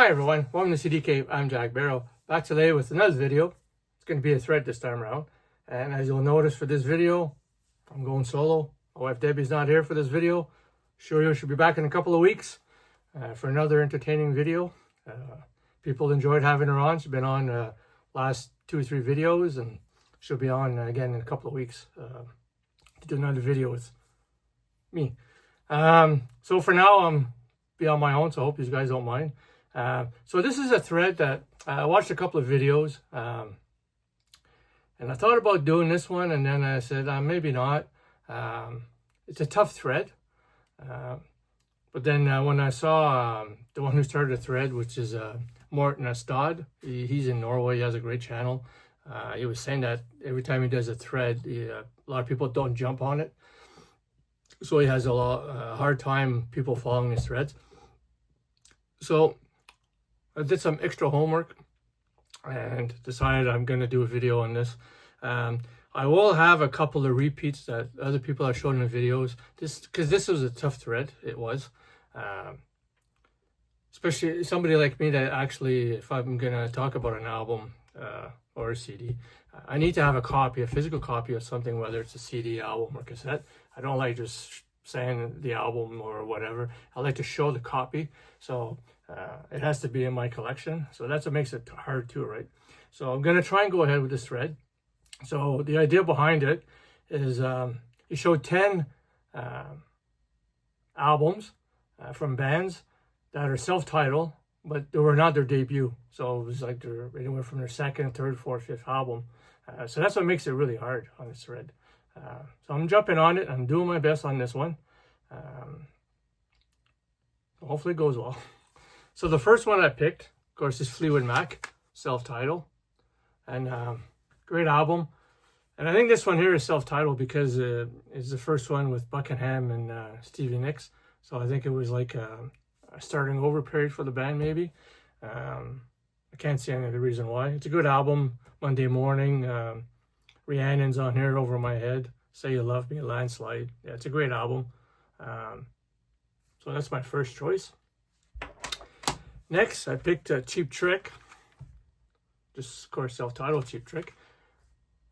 Hi everyone, welcome to CDK. I'm Jack Barrow, back today with another video. It's going to be a thread this time around, and as you'll notice for this video, I'm going solo. My wife Debbie's not here for this video. Sure, you should be back in a couple of weeks for another entertaining video. People enjoyed having her on. She's been on last 2 or 3 videos, and she'll be on again in a couple of weeks to do another video with me. So for now, I'm be on my own, so I hope you guys don't mind. So this is a thread that I watched a couple of videos, and I thought about doing this one, and then I said maybe not. It's a tough thread, but then when I saw the one who started the thread, which is Morten Astad, he's in Norway. He has a great channel. He was saying that every time he does a thread, a lot of people don't jump on it, so he has a hard time people following his threads. So I did some extra homework and decided I'm going to do a video on this. I will have a couple of repeats that other people have shown in the videos, because this was a tough thread. It was, especially somebody like me that actually, if I'm going to talk about an album or a CD, I need to have a physical copy of something, whether it's a CD, album, or cassette. I don't like just saying the album or whatever. I like to show the copy, so it has to be in my collection. So that's what makes it hard too, right? So I'm going to try and go ahead with this thread. So the idea behind it is he showed 10 albums from bands that are self-titled, but they were not their debut. So it was like they're anywhere from their second, third, fourth, fifth album. So that's what makes it really hard on this thread. So I'm jumping on it. I'm doing my best on this one. Hopefully it goes well. So the first one I picked, of course, is Fleetwood Mac, self-titled. And great album. And I think this one here is self-titled because it's the first one with Buckingham and Stevie Nicks. So I think it was like a starting over period for the band, maybe. I can't see any other reason why. It's a good album. Monday Morning. Rhiannon's on here, Over My Head. Say You Love Me, Landslide. Yeah, it's a great album. So that's my first choice. Next, I picked Cheap Trick. Just, of course, self-titled Cheap Trick.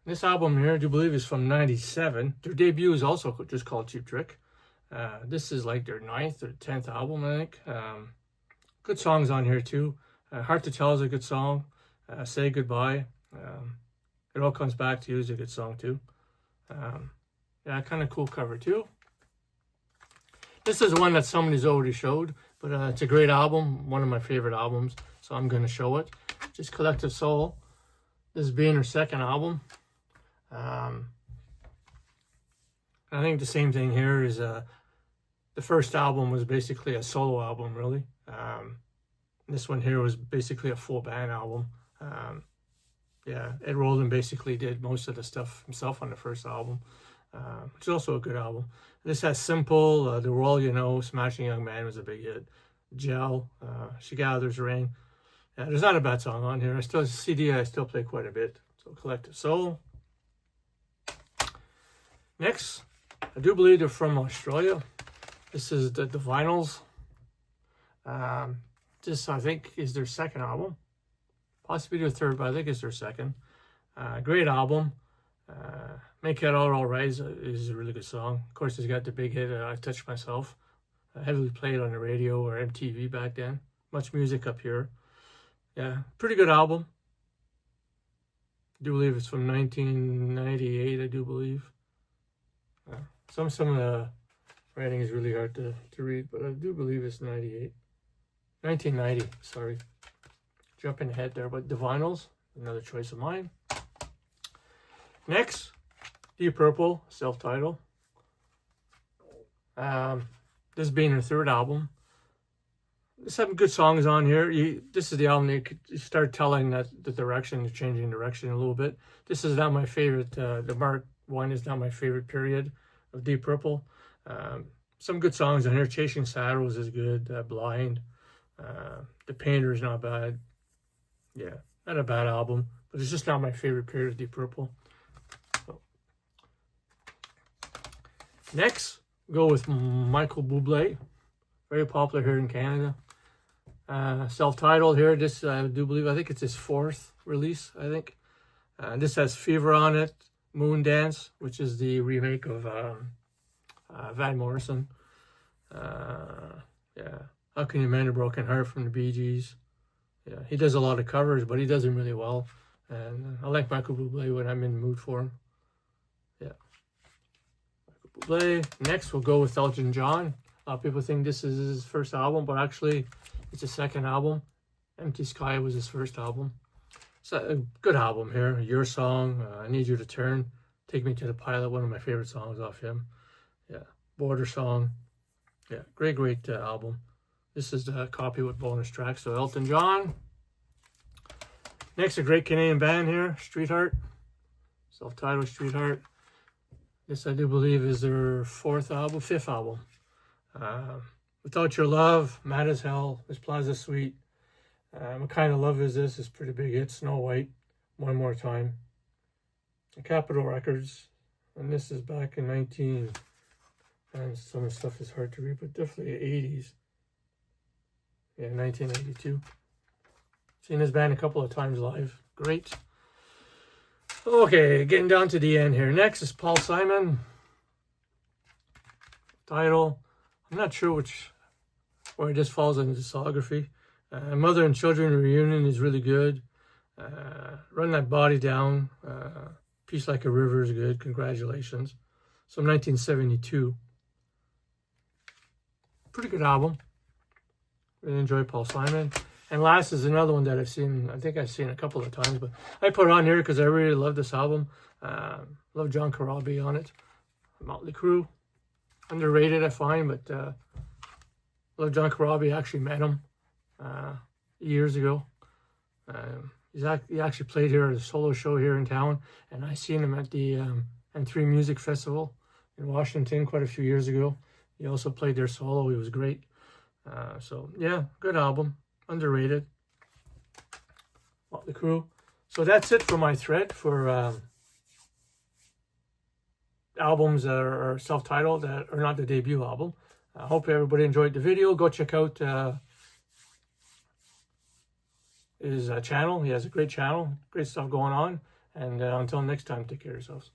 This album here, I do believe, is from '97. Their debut is also just called Cheap Trick. This is like their 9th or 10th album, I think. Good songs on here, too. Hard to Tell is a good song. Say Goodbye. It All Comes Back to You is a good song, too. Yeah, kind of cool cover, too. This is one that somebody's already showed, but it's a great album, one of my favorite albums, so I'm going to show it. Just Collective Soul. This being her second album. I think the same thing here is the first album was basically a solo album, really. This one here was basically a full band album. Yeah, Ed Roland basically did most of the stuff himself on the first album, which is also a good album. This has Simple, The World You Know, Smashing Young Man was a big hit. Gel, She Gathers Rain. Yeah, there's not a bad song on here. CD I still play quite a bit. So Collective Soul. Next, I do believe they're from Australia. This is the Vinyls. This, I think, is their second album. Possibly their third, but I think it's their second. Great album. Make It All Right is a really good song. Of course, it's got the big hit, I Touched Myself. Heavily played on the radio or MTV back then. Much music up here. Yeah, pretty good album. I do believe it's from 1998, I do believe. Some of the writing is really hard to read, but I do believe it's 1990, sorry. Jumping ahead there, but the Vinyls, another choice of mine. Next, Deep Purple, self-titled. This being her third album. There's some good songs on here. This is the album you start telling that the direction is changing direction a little bit. This is not my favorite. The Mark 1 is not my favorite period of Deep Purple. Some good songs on here. Chasing Shadows is good. Blind. The Painter is not bad. Yeah, not a bad album, but it's just not my favorite period of Deep Purple. So. Next, go with Michael Bublé. Very popular here in Canada. Self-titled here. This, I do believe, I think it's his 4th release, I think. This has Fever on it, Moon Dance, which is the remake of Van Morrison. Yeah, How Can You Mend a Broken Heart from the Bee Gees. Yeah, he does a lot of covers, but he does them really well. And I like Michael Bublé when I'm in the mood for him. Yeah. Michael Bublé. Next, we'll go with Elton John. A lot of people think this is his first album, but actually, it's his 2nd album. Empty Sky was his 1st album. It's a good album here. Your Song, I Need You to Turn, Take Me to the Pilot, one of my favorite songs off him. Yeah, Border Song. Yeah, great album. This is the copy with bonus tracks. So Elton John. Next, a great Canadian band here, Streetheart. Self-titled Streetheart. This, I do believe, is their 5th album. Without Your Love, Mad as Hell, Miss Plaza Suite. What Kind of Love Is This is pretty big hit. Snow White, One More Time. Capitol Records. And this is back in and some of the stuff is hard to read, but definitely 80s. Yeah, 1982. Seen this band a couple of times live. Great. Okay, getting down to the end here. Next is Paul Simon. Title. I'm not sure where this falls in the discography. Mother and Children Reunion is really good. Run That Body Down. Peace Like a River is good. Congratulations. So 1972. Pretty good album. Really enjoy Paul Simon. And last is another one that I think I've seen a couple of times, but I put it on here because I really love this album. Love John Corabi on it. Motley Crue. Underrated, I find, but love John Corabi. Actually met him years ago. He actually played here at a solo show here in town, and I seen him at the M3 Music Festival in Washington quite a few years ago. He also played there solo. He was great. So yeah, good album. Underrated. Motley Crue. So that's it for my thread for albums that are self-titled, that are not the debut album. I hope everybody enjoyed the video. Go check out his channel. He has a great channel, great stuff going on. And until next time, take care of yourselves.